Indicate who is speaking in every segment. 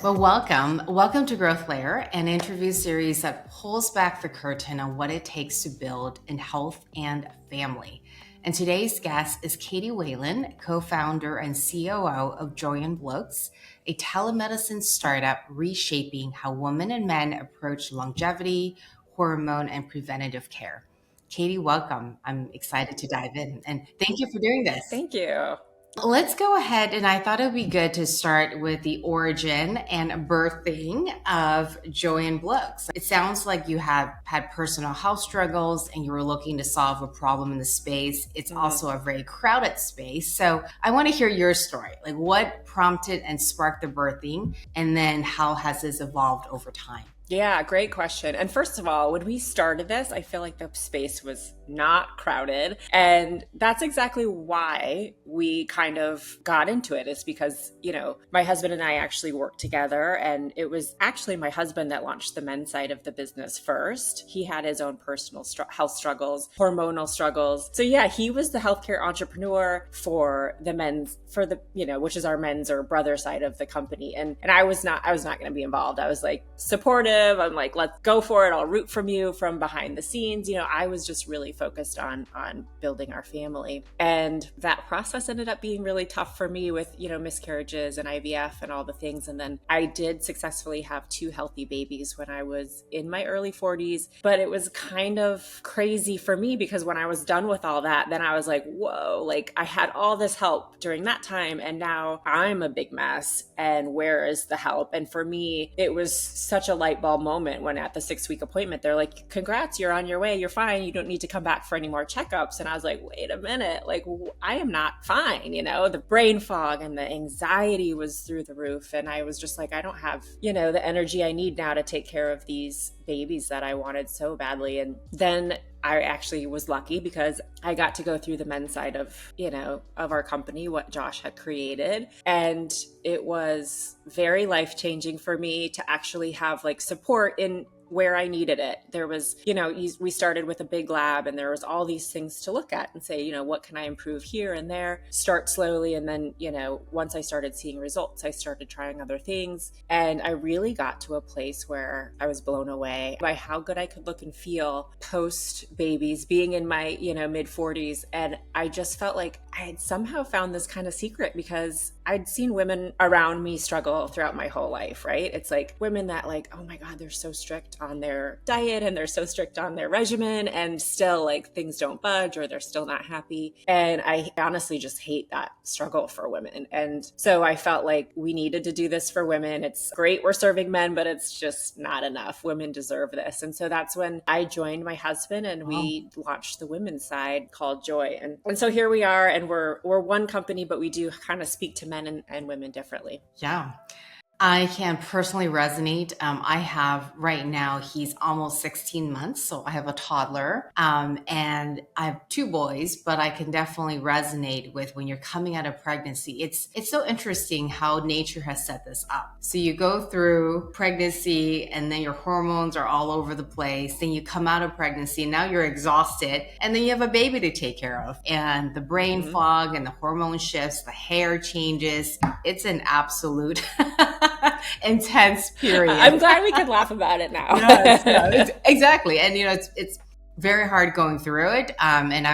Speaker 1: Well, welcome. Welcome to Growth Layer, an interview series that pulls back the curtain on what it takes to build in health and family. And today's guest is Katy Whalen, co-founder and COO of Joi Blokes, a telemedicine startup reshaping how women and men approach longevity, hormone, and preventative care. Katy, welcome. I'm excited to dive in, and thank you for doing this.
Speaker 2: Thank you.
Speaker 1: Let's go ahead, and I thought it would be good to start with the origin and birthing of Joi Blokes. It sounds like you have had personal health struggles and you were looking to solve a problem in the space. It's also a very crowded space. So I want to hear your story. Like, what prompted and sparked the birthing, and then how has this evolved over time?
Speaker 2: Yeah, great question. And first of all, when we started this, I feel like the space was not crowded. And that's exactly why we kind of got into it, is because, my husband and I actually worked together. And it was actually my husband that launched the men's side of the business first. He had his own personal health struggles, hormonal struggles. So yeah, he was the healthcare entrepreneur for the men's, which is our men's or brother side of the company. And I was not going to be involved. I was like supportive. I'm like, let's go for it. I'll root from you from behind the scenes. I was just really focused on building our family. And that process ended up being really tough for me with, miscarriages and IVF and all the things. And then I did successfully have 2 healthy babies when I was in my early 40s. But it was kind of crazy for me because when I was done with all that, then I was like, whoa, like I had all this help during that time. And now I'm a big mess. And where is the help? And for me, it was such a light bulb moment when at the 6-week appointment, they're like, congrats, you're on your way. You're fine. You don't need to come back for any more checkups. And I was like, wait a minute, like I am not fine. The brain fog and the anxiety was through the roof. And I was just like, I don't have, the energy I need now to take care of these babies that I wanted so badly. And then I actually was lucky because I got to go through the men's side of our company, what Josh had created. And it was very life-changing for me to actually have like support in where I needed it. There was, we started with a big lab and there was all these things to look at and say, what can I improve here and there, start slowly. And then, once I started seeing results, I started trying other things. And I really got to a place where I was blown away by how good I could look and feel post babies, being in my, mid 40s. And I just felt like I had somehow found this kind of secret because I'd seen women around me struggle throughout my whole life, right? It's like women that like, oh my God, they're so strict on their diet and they're so strict on their regimen and still like things don't budge or they're still not happy. And I honestly just hate that struggle for women. And so I felt like we needed to do this for women. It's great we're serving men, but it's just not enough. Women deserve this. And so that's when I joined my husband and we launched the women's side called Joi. And so here we are, and we're one company, but we do kind of speak to men and women differently.
Speaker 1: Yeah. I can personally resonate. I have right now, he's almost 16 months. So I have a toddler and I have 2 boys, but I can definitely resonate with when you're coming out of pregnancy. It's so interesting how nature has set this up. So you go through pregnancy and then your hormones are all over the place. Then you come out of pregnancy and now you're exhausted. And then you have a baby to take care of. And the brain fog and the hormone shifts, the hair changes. It's an absolute intense period.
Speaker 2: I'm glad we could laugh about it now.
Speaker 1: Exactly. And it's very hard going through it. And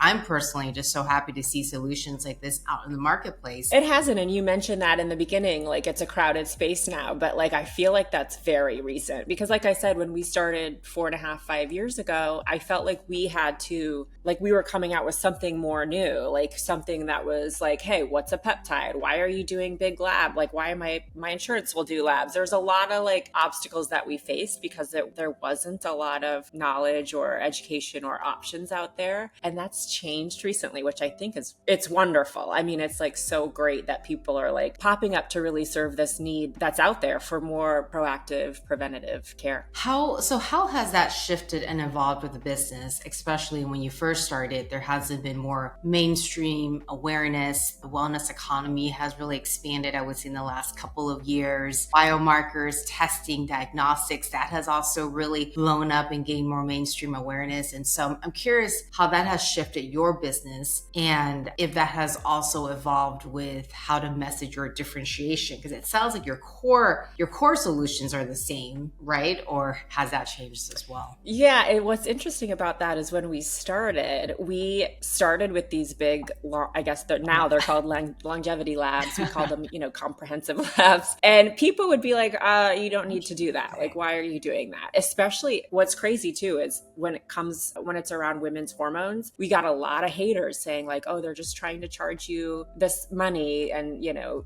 Speaker 1: I'm personally just so happy to see solutions like this out in the marketplace.
Speaker 2: It hasn't. And you mentioned that in the beginning, like it's a crowded space now, but like, I feel like that's very recent because like I said, when we started 4.5, 5 years ago, I felt like we had to, like we were coming out with something more new, like something that was like, hey, what's a peptide? Why are you doing big lab? Like why am my insurance will do labs? There's a lot of like obstacles that we faced because there wasn't a lot of knowledge or education or options out there. And that's changed recently, which I think it's wonderful. I mean, it's like so great that people are like popping up to really serve this need that's out there for more proactive preventative care.
Speaker 1: How has that shifted and evolved with the business, especially when you first started? There hasn't been more mainstream awareness. The wellness economy has really expanded, I would say, in the last couple of years. Biomarkers, testing, diagnostics, that has also really blown up and gained more mainstream awareness. And so I'm curious how that has shifted your business and if that has also evolved with how to message your differentiation, because it sounds like your core solutions are the same, right? Or has that changed as well?
Speaker 2: Yeah, and what's interesting about that is when we started with these big, I guess now they're called longevity labs. We call them, comprehensive labs. And people would be like, you don't need to do that. Like, why are you doing that? Especially what's crazy too is when it's around women's hormones, we got a lot of haters saying like, oh, they're just trying to charge you this money and,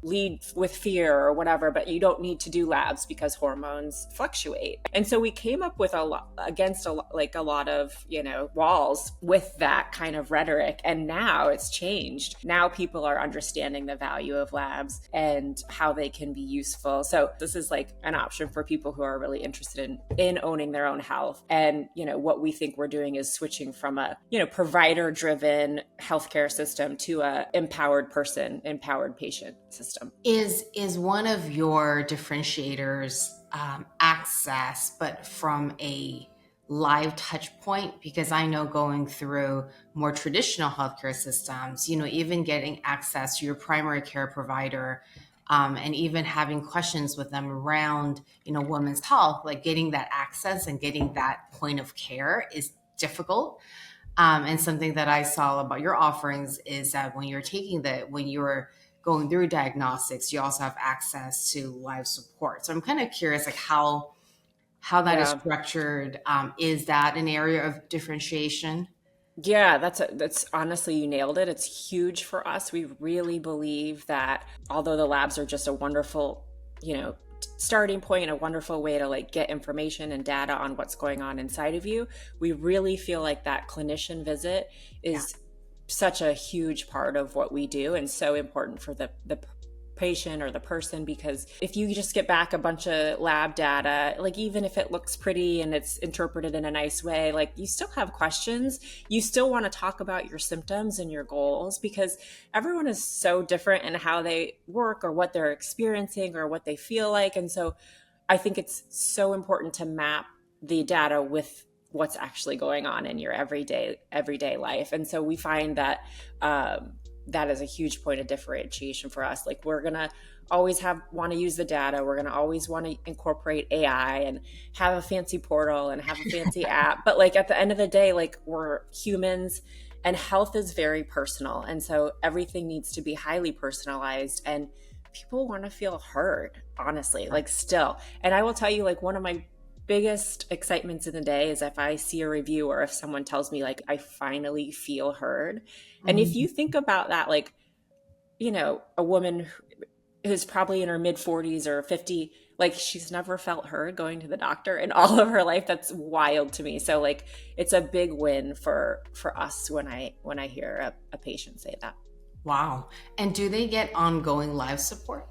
Speaker 2: lead with fear or whatever, but you don't need to do labs because hormones fluctuate. And so we came up with a lot of, walls with that kind of rhetoric. And now it's changed. Now people are understanding the value of labs and how they can be useful. So this is like an option for people who are really interested in owning their own health. And, what we think we're doing is switching from a, provider-driven healthcare system to a empowered patient system.
Speaker 1: Is one of your differentiators access, but from a live touch point? Because I know going through more traditional healthcare systems, even getting access to your primary care provider, and even having questions with them around, women's health, like getting that access and getting that point of care is difficult. And something that I saw about your offerings is that when you're going through diagnostics, you also have access to live support. So I'm kind of curious, like how that is structured. Is that an area of differentiation?
Speaker 2: Yeah, that's honestly, you nailed it. It's huge for us. We really believe that although the labs are just a wonderful, starting point, a wonderful way to like get information and data on what's going on inside of you, we really feel like that clinician visit is such a huge part of what we do and so important for the patient or the person, because if you just get back a bunch of lab data, like even if it looks pretty and it's interpreted in a nice way, like you still have questions. You still want to talk about your symptoms and your goals, because everyone is so different in how they work or what they're experiencing or what they feel like. And so I think it's so important to map the data with what's actually going on in your everyday life. And so we find that that is a huge point of differentiation for us. Like we're going to always want to use the data. We're going to always want to incorporate AI and have a fancy portal and have a fancy app. But like at the end of the day, like we're humans and health is very personal. And so everything needs to be highly personalized and people want to feel heard, honestly, like still. And I will tell you, like one of my biggest excitements in the day is if I see a review or if someone tells me like, I finally feel heard. And if you think about that, like, a woman who's probably in her mid 40s or 50, like she's never felt heard going to the doctor in all of her life. That's wild to me. So like, it's a big win for us when I hear a patient say that.
Speaker 1: Wow. And do they get ongoing live support?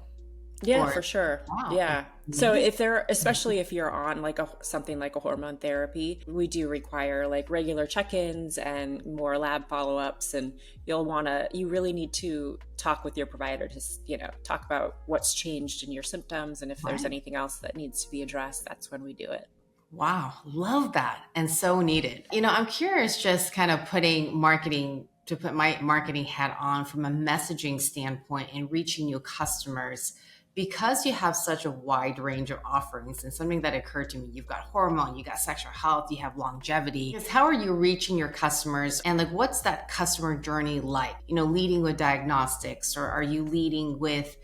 Speaker 2: Yeah, for sure.
Speaker 1: Wow.
Speaker 2: Yeah. So especially if you're on like something like a hormone therapy, we do require like regular check-ins and more lab follow-ups. And you really need to talk with your provider to, talk about what's changed in your symptoms. And if there's anything else that needs to be addressed, that's when we do it.
Speaker 1: Wow. Love that. And so needed. I'm curious, just kind of put my marketing hat on from a messaging standpoint and reaching new customers. Because you have such a wide range of offerings, and something that occurred to me, you've got hormone, you got sexual health, you have longevity. How are you reaching your customers? And like, what's that customer journey like? Leading with diagnostics, or are you leading with,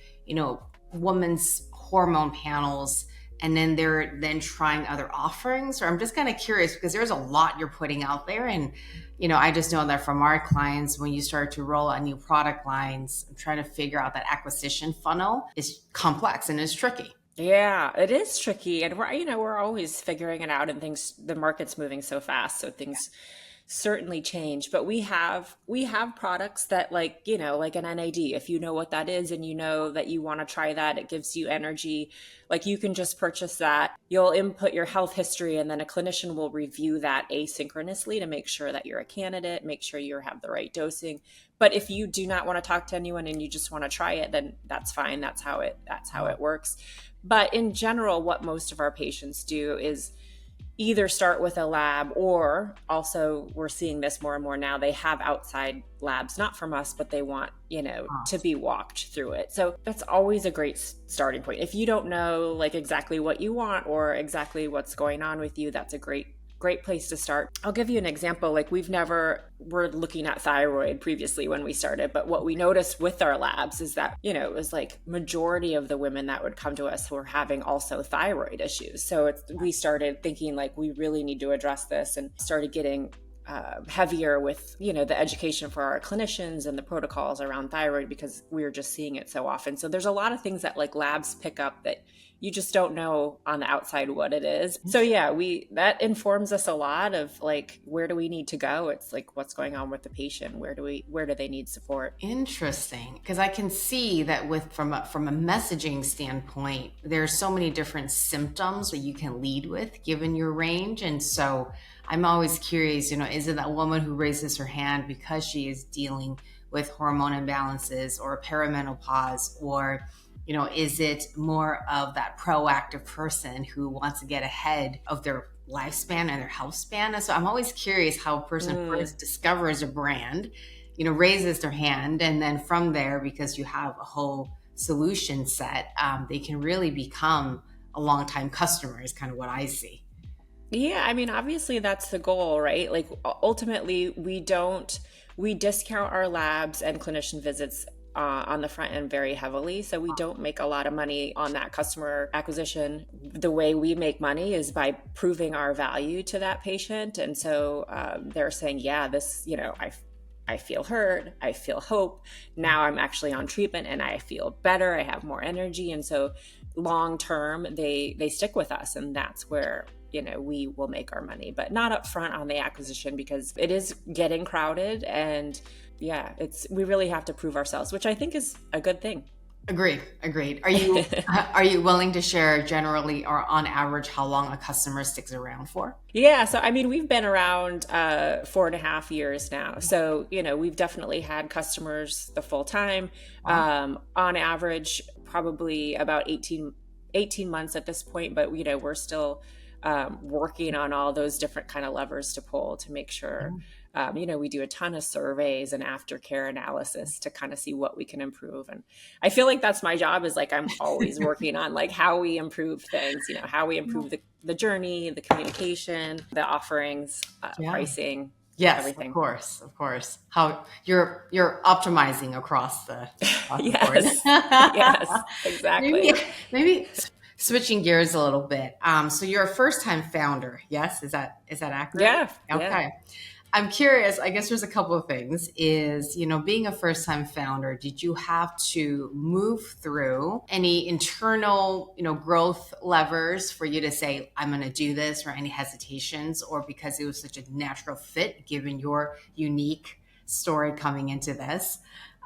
Speaker 1: women's hormone panels, and then they're trying other offerings? Or I'm just kind of curious because there's a lot you're putting out there. And, I just know that from our clients, when you start to roll out new product lines, I'm trying to figure out that acquisition funnel is complex and it's tricky.
Speaker 2: Yeah, it is tricky. And we're always figuring it out, and the market's moving so fast. So things certainly change, but we have products that like an NAD, if you know what that is and you know that you want to try that, it gives you energy, like you can just purchase that. You'll input your health history and then a clinician will review that asynchronously to make sure that you're a candidate, make sure you have the right dosing. But if you do not want to talk to anyone and you just want to try it, then that's fine. That's how it works. But in general, what most of our patients do is either start with a lab, or also we're seeing this more and more now, they have outside labs, not from us, but they want, to be walked through it. So that's always a great starting point. If you don't know like exactly what you want or exactly what's going on with you, that's a great place to start. I'll give you an example. Like we're looking at thyroid previously when we started, but what we noticed with our labs is that, it was like majority of the women that would come to us were having also thyroid issues. So we started thinking like, we really need to address this, and started getting heavier with, the education for our clinicians and the protocols around thyroid, because we were just seeing it so often. So there's a lot of things that like labs pick up that you just don't know on the outside what it is. So yeah, that informs us a lot of like, where do we need to go? It's like, what's going on with the patient? Where do they need support?
Speaker 1: Interesting. Because I can see that from a messaging standpoint, there's so many different symptoms that you can lead with given your range. And so I'm always curious, is it that woman who raises her hand because she is dealing with hormone imbalances or perimenopause, or is it more of that proactive person who wants to get ahead of their lifespan and their health span? And so I'm always curious how a person first discovers a brand, raises their hand, and then from there, because you have a whole solution set, they can really become a longtime customer is kind of what I see.
Speaker 2: Yeah, I mean, obviously that's the goal, right? Like ultimately, we discount our labs and clinician visits on the front end very heavily. So we don't make a lot of money on that customer acquisition. The way we make money is by proving our value to that patient. And so they're saying, yeah, this, I feel heard, I feel hope. Now I'm actually on treatment and I feel better, I have more energy. And so long term, they stick with us. And that's where we will make our money, but not up front on the acquisition, because it is getting crowded. And yeah, we really have to prove ourselves, which I think is a good thing.
Speaker 1: Agreed. Are you willing to share generally or on average how long a customer sticks around for?
Speaker 2: Yeah. So, I mean, we've been around 4.5 years now. So, we've definitely had customers the full time. Wow. On average, probably about 18 months at this point, but we're still working on all those different kind of levers to pull to make sure, we do a ton of surveys and aftercare analysis to kind of see what we can improve. And I feel like that's my job, is like, I'm always working on like how we improve things, how we improve the journey, the communication, the offerings, pricing.
Speaker 1: Yes,
Speaker 2: everything.
Speaker 1: Of course. How you're optimizing across the board.
Speaker 2: Yes, exactly.
Speaker 1: Maybe switching gears a little bit. So you're a first-time founder, yes? Is that accurate?
Speaker 2: Yeah.
Speaker 1: Okay. Yeah. I'm curious, I guess there's a couple of things, is, being a first-time founder, did you have to move through any internal, growth levers for you to say, I'm going to do this, or any hesitations, or because it was such a natural fit given your unique story coming into this?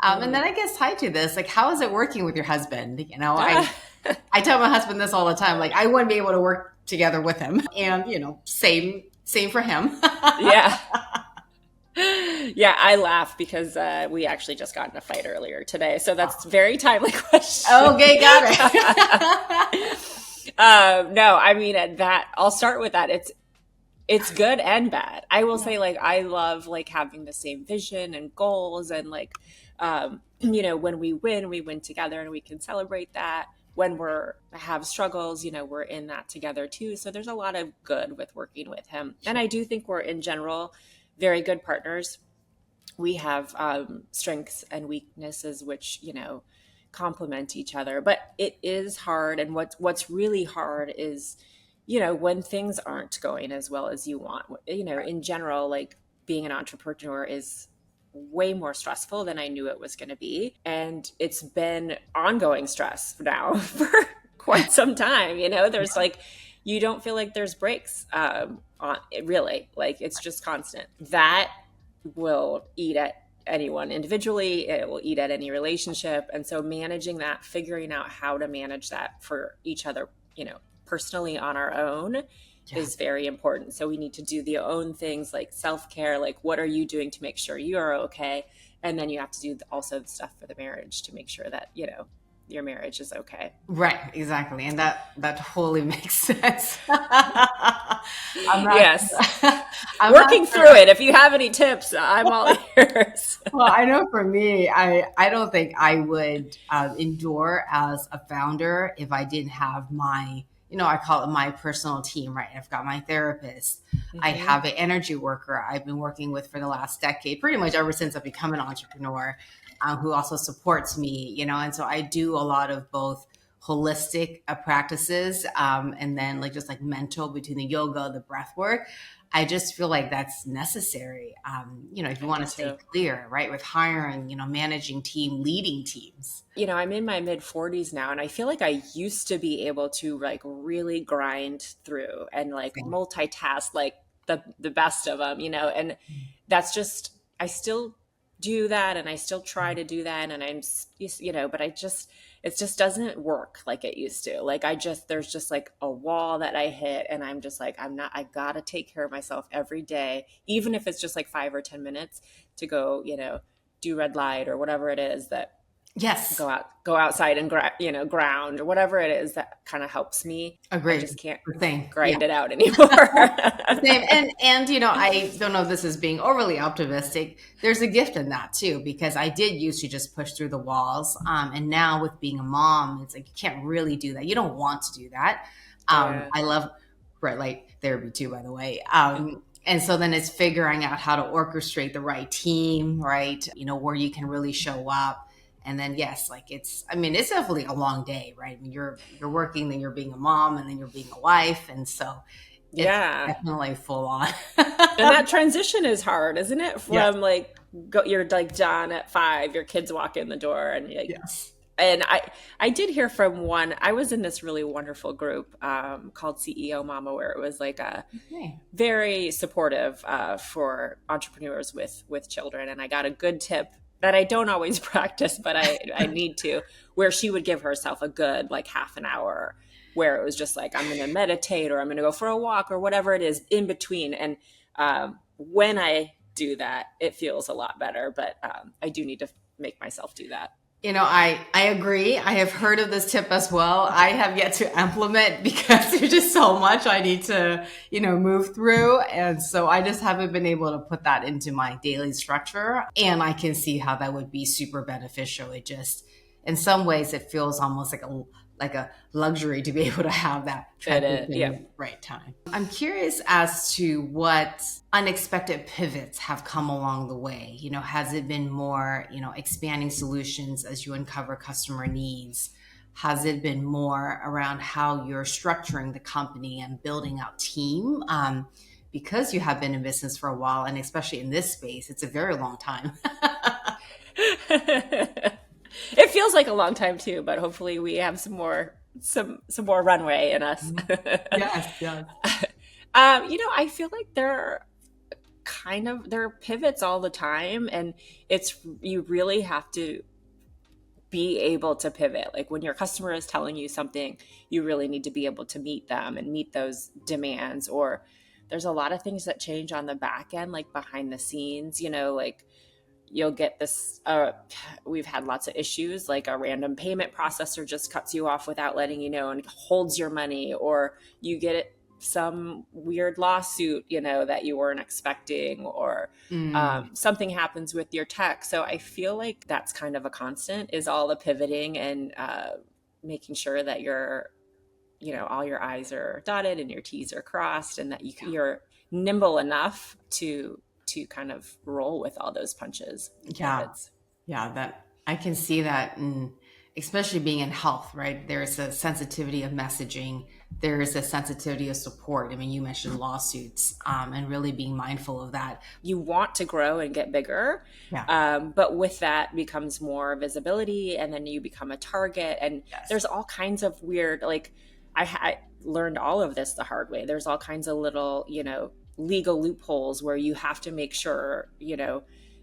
Speaker 1: And then I guess tied to this, like, how is it working with your husband? I tell my husband this all the time, like, I wouldn't be able to work together with him, and, same for him.
Speaker 2: Yeah. Yeah, I laugh because we actually just got in a fight earlier today. So that's a very timely question.
Speaker 1: Okay, got
Speaker 2: it. No, I mean, I'll start with that. It's good and bad. I will say, like, I love like having the same vision and goals, and like, when we win together, and we can celebrate that. When have struggles, we're in that together too. So there's a lot of good with working with him. And I do think we're in general very good partners. We have strengths and weaknesses, which, complement each other. But it is hard. And what's really hard is, when things aren't going as well as you want. In general, like, being an entrepreneur is way more stressful than I knew it was going to be. And it's been ongoing stress now for quite some time. There's like, you don't feel like there's breaks on it, really. Like, it's just constant. That will eat at anyone individually. It will eat at any relationship. And so managing that, figuring out how to manage that for each other, personally on our own is very important. So we need to do the own things like self-care, like, what are you doing to make sure you are okay? And then you have to do also the stuff for the marriage to make sure that, your marriage is okay.
Speaker 1: Right, exactly. And that totally makes sense. I'm not
Speaker 2: Yes.
Speaker 1: I'm not
Speaker 2: Working
Speaker 1: sure.
Speaker 2: through it. If you have any tips, I'm all ears.
Speaker 1: Well, I know for me, I don't think I would endure as a founder if I didn't have my, I call it my personal team, right? I've got my therapist. I
Speaker 2: Mm-hmm.
Speaker 1: have an energy worker I've been working with for the last decade, pretty much ever since I've become an entrepreneur, who also supports me, and so I do a lot of both holistic practices, and then like just like mental between the yoga, the breath work. I just feel like that's necessary. If you
Speaker 2: I
Speaker 1: want
Speaker 2: do
Speaker 1: to stay
Speaker 2: too.
Speaker 1: clear, right, with hiring, managing team, leading teams.
Speaker 2: I'm in my mid 40s now, and I feel like I used to be able to like really grind through and like
Speaker 1: Same.
Speaker 2: multitask like the best of them, and that's just, I still do that and I still try to do that, and but it just doesn't work like it used to. Like there's just like a wall that I hit, and I'm just like, I gotta take care of myself every day, even if it's just like 5 or 10 minutes to go, do red light or whatever it is that
Speaker 1: Yes,
Speaker 2: go outside and ground or whatever it is that kind of helps me. I
Speaker 1: agreed.
Speaker 2: just can't
Speaker 1: The same. Yeah.
Speaker 2: grind it out anymore.
Speaker 1: Same. And I don't know if this is being overly optimistic. There's a gift in that too, because I did used to just push through the walls. And now with being a mom, it's like you can't really do that. You don't want to do that.
Speaker 2: Yeah.
Speaker 1: I love red light therapy too, by the way. And so then it's figuring out how to orchestrate the right team, right? Where you can really show up. And then yes, like it's definitely a long day, right? I mean, you're working, then you're being a mom, and then you're being a wife, and so it's
Speaker 2: Yeah.
Speaker 1: definitely full on.
Speaker 2: And that transition is hard, isn't it?
Speaker 1: Yes,
Speaker 2: From like you're like done at 5, your kids walk in the door, and
Speaker 1: yes.
Speaker 2: and I did hear from one. I was in this really wonderful group called CEO Mama, where it was like a
Speaker 1: Okay.
Speaker 2: very supportive for entrepreneurs with children, and I got a good tip that I don't always practice, but I need to, where she would give herself a good like half an hour where it was just like, I'm going to meditate or I'm going to go for a walk or whatever it is in between. And when I do that, it feels a lot better, but I do need to make myself do that.
Speaker 1: I agree. I have heard of this tip as well. I have yet to implement because there's just so much I need to, move through. And so I just haven't been able to put that into my daily structure. And I can see how that would be super beneficial. It just, in some ways, it feels almost like a luxury to be able to have that
Speaker 2: It is,
Speaker 1: transition
Speaker 2: yeah.
Speaker 1: at the right time. I'm curious as to what unexpected pivots have come along the way. Has it been more, expanding solutions as you uncover customer needs? Has it been more around how you're structuring the company and building out team? Because you have been in business for a while, and especially in this space, it's a very long time.
Speaker 2: It feels like a long time too, but hopefully we have some more runway in us.
Speaker 1: Yes, yes.
Speaker 2: I feel like there are pivots all the time, and you really have to be able to pivot. Like when your customer is telling you something, you really need to be able to meet them and meet those demands. Or there's a lot of things that change on the back end, like behind the scenes, like you'll get this, we've had lots of issues, like a random payment processor just cuts you off without letting you know and holds your money, or you get some weird lawsuit, that you weren't expecting, or something happens with your tech. So I feel like that's kind of a constant, is all the pivoting and making sure that all your I's are dotted and your T's are crossed, and that you're nimble enough to kind of roll with all those punches.
Speaker 1: Yeah. That I can see that, and especially being in health, right? There's a sensitivity of messaging. There is a sensitivity of support. I mean, you mentioned lawsuits, and really being mindful of that.
Speaker 2: You want to grow and get bigger, but with that becomes more visibility, and then you become a target. And there's all kinds of weird, like I learned all of this the hard way. There's all kinds of little, legal loopholes where you have to make sure,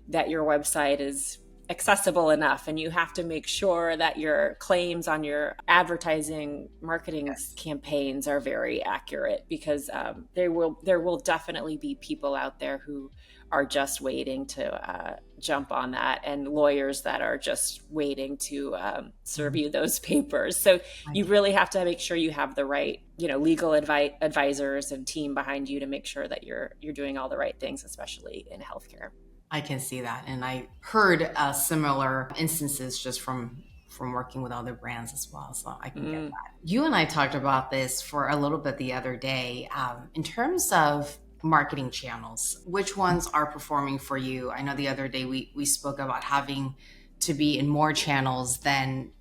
Speaker 2: that your website is accessible enough, and you have to make sure that your claims on your advertising marketing
Speaker 1: Yes.
Speaker 2: campaigns are very accurate, because there will definitely be people out there who are just waiting to jump on that, and lawyers that are just waiting to serve
Speaker 1: Mhm.
Speaker 2: you those papers. So
Speaker 1: I
Speaker 2: you
Speaker 1: can,
Speaker 2: really have to make sure you have the right, legal advisors and team behind you to make sure that you're doing all the right things, especially in healthcare.
Speaker 1: I can see that. And I heard similar instances just from working with other brands as well. So I can get
Speaker 2: Mm.
Speaker 1: that. You and I talked about this for a little bit the other day. In terms of marketing channels, which ones are performing for you? I know the other day we spoke about having to be in more channels than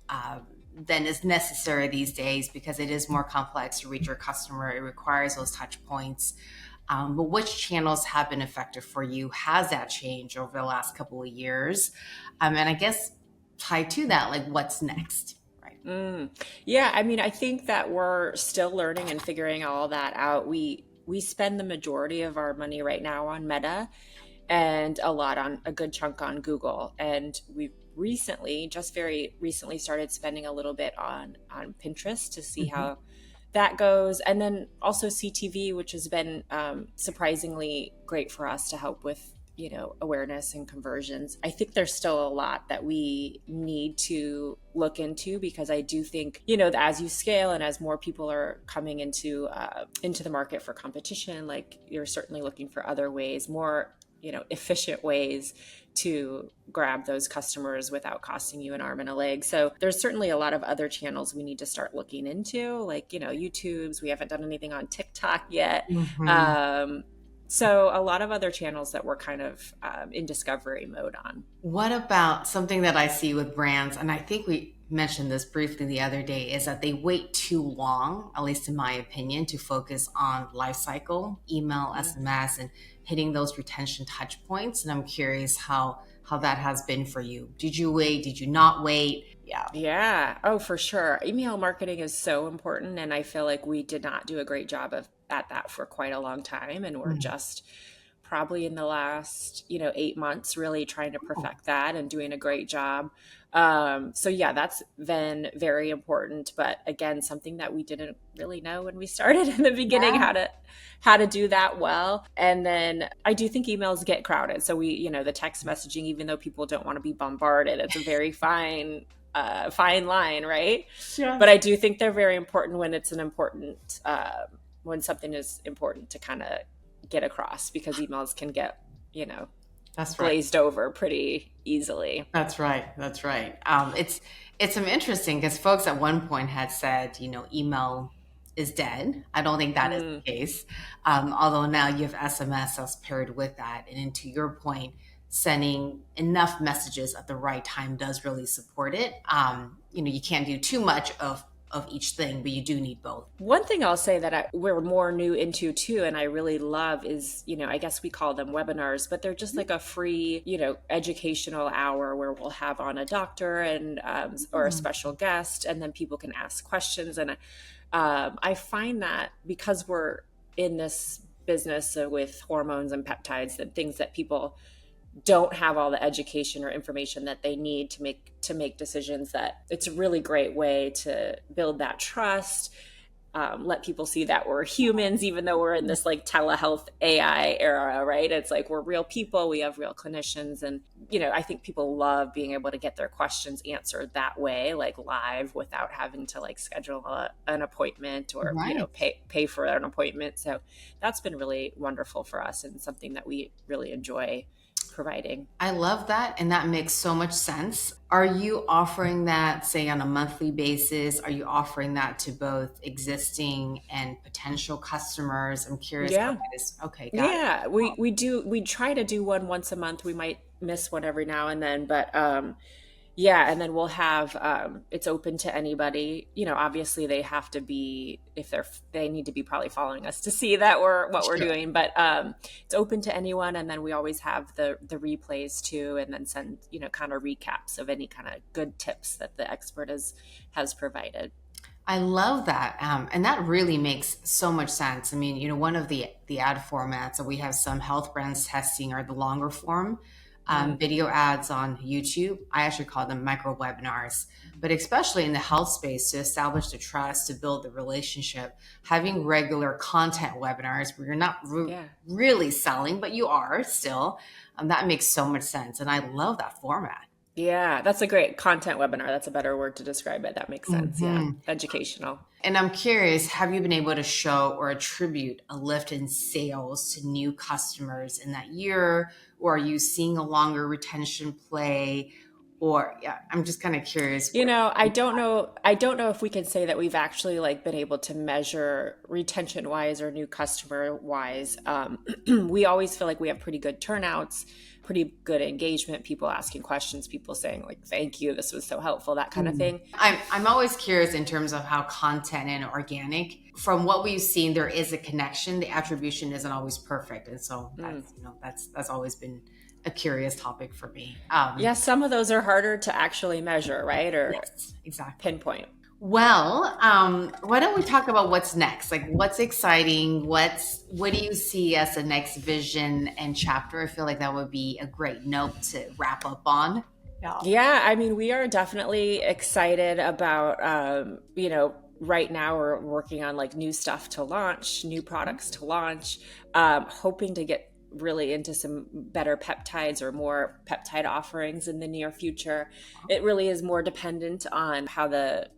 Speaker 1: is necessary these days because it is more complex to reach your customer. It requires those touch points. But which channels have been effective for you? Has that changed over the last couple of years? And I guess tied to that, like what's next, right?
Speaker 2: Mm. Yeah, I mean, I think that we're still learning and figuring all that out. We spend the majority of our money right now on Meta, and a good chunk on Google. And we recently, just very recently, started spending a little bit on Pinterest to see
Speaker 1: Mm-hmm.
Speaker 2: how that goes. And then also CTV, which has been surprisingly great for us to help with, awareness and conversions. I think there's still a lot that we need to look into, because I do think, that as you scale and as more people are coming into the market for competition, like, you're certainly looking for other ways, more efficient ways to grab those customers without costing you an arm and a leg. So there's certainly a lot of other channels we need to start looking into, like, YouTube's. We haven't done anything on TikTok yet.
Speaker 1: Mm-hmm.
Speaker 2: So a lot of other channels that we're kind of in discovery mode on.
Speaker 1: What about something that I see with brands, and I think we mentioned this briefly the other day, is that they wait too long, at least in my opinion, to focus on life cycle, email, SMS, and hitting those retention touch points. And I'm curious how that has been for you. Did you wait? Did you not wait? Yeah.
Speaker 2: Yeah. Oh, for sure. Email marketing is so important. And I feel like we did not do a great job at that for quite a long time. And we're
Speaker 1: Mm.
Speaker 2: just probably in the last, 8 months, really trying to
Speaker 1: Oh,
Speaker 2: perfect that and doing a great job. So yeah, that's been very important. But again, something that we didn't really know when we started in the beginning,
Speaker 1: yeah.
Speaker 2: how to do that well. And then I do think emails get crowded. So the text messaging, even though people don't want to be bombarded, it's a very fine line, right? But
Speaker 1: Yes.
Speaker 2: I do think they're very important when it's an important when something is important to kind of get across, because emails can get
Speaker 1: That's right.
Speaker 2: glazed over pretty easily.
Speaker 1: That's right. That's right. It's some interesting because folks at one point had said, email is dead. I don't think that is
Speaker 2: Mm.
Speaker 1: the case. Although now you have SMS that's paired with that, and then to your point, sending enough messages at the right time does really support it. You can't do too much of each thing, but you do need both.
Speaker 2: One thing I'll say that we're more new into too, and I really love is, I guess we call them webinars, but they're just like a free, educational hour where we'll have on a doctor and or a
Speaker 1: Mm.
Speaker 2: special guest, and then people can ask questions. And I find that because we're in this business with hormones and peptides and things that people don't have all the education or information that they need to make decisions, that it's a really great way to build that trust, let people see that we're humans, even though we're in this like telehealth AI era, right? It's like we're real people, we have real clinicians. And I think people love being able to get their questions answered that way, like live, without having to like schedule an appointment, or
Speaker 1: Right.
Speaker 2: pay for an appointment. So that's been really wonderful for us, and something that we really enjoy providing.
Speaker 1: I love that. And that makes so much sense. Are you offering that, say, on a monthly basis? Are you offering that to both existing and potential customers? I'm curious how
Speaker 2: Yeah.
Speaker 1: that is. Okay, got it.
Speaker 2: Yeah, we try to do one once a month. We might miss one every now and then, but yeah, and then we'll have it's open to anybody. Obviously they have to be, if they need to be probably following us to see that we're what we're
Speaker 1: Sure.
Speaker 2: doing, but it's open to anyone. And then we always have the replays too, and then send, kind of recaps of any kind of good tips that the expert has provided.
Speaker 1: I love that. And that really makes so much sense. I mean, one of the ad formats that we have some health brands testing are the longer form video ads on YouTube. I actually call them micro webinars, but especially in the health space, to establish the trust, to build the relationship, having regular content webinars where you're not really selling, but you are still, that makes so much sense. And I love that format.
Speaker 2: Yeah, that's a great content webinar. That's a better word to describe it. That makes sense. Yeah. Educational.
Speaker 1: And I'm curious, have you been able to show or attribute a lift in sales to new customers in that year? Or are you seeing a longer retention play? Or I'm just kind of curious.
Speaker 2: I don't know. I don't know if we can say that we've actually like been able to measure retention wise or new customer wise. We always feel like we have pretty good turnouts, pretty good engagement, people asking questions, people saying like, thank you, this was so helpful, that kind of thing.
Speaker 1: I'm always curious in terms of how content and organic, from what we've seen, there is a connection. The attribution isn't always perfect. And so that's always been a curious topic for me.
Speaker 2: Some of those are harder to actually measure, right? Or
Speaker 1: yes, exactly.
Speaker 2: Pinpoint.
Speaker 1: Well, why don't we talk about what's next? Like, what's exciting? What do you see as the next vision and chapter? I feel like that would be a great note to wrap up on.
Speaker 2: Yeah, I mean, we are definitely excited about, right now we're working on like new stuff to launch, new products to launch, hoping to get really into some better peptides or more peptide offerings in the near future. It really is more dependent on how the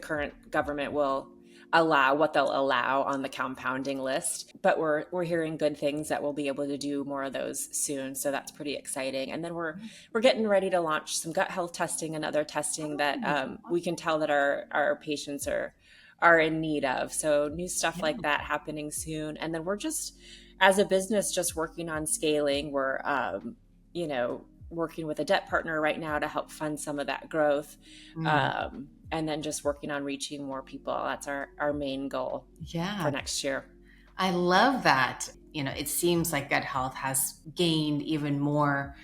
Speaker 2: current government will allow, what they'll allow on the compounding list. But we're hearing good things that we'll be able to do more of those soon. So that's pretty exciting. And then we're getting ready to launch some gut health testing and other testing that we can tell that our patients are in need of. So new stuff like that happening soon. And then we're just, as a business, just working on scaling. We're, working with a debt partner right now to help fund some of that growth. And then just working on reaching more people. That's our main goal for next year.
Speaker 1: I love that. It seems like gut health has gained even more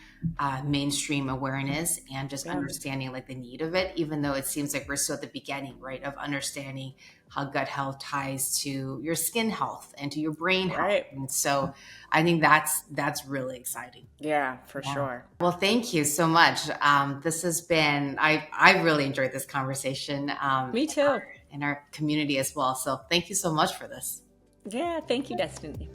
Speaker 1: mainstream awareness and just understanding like the need of it, even though it seems like we're still at the beginning, right, of understanding how gut health ties to your skin health and to your brain health. And so I think that's really exciting.
Speaker 2: Yeah, for sure.
Speaker 1: Well, thank you so much. This has been, I really enjoyed this conversation.
Speaker 2: Me too.
Speaker 1: In our community as well. So thank you so much for this.
Speaker 2: Yeah, thank you, Destinee.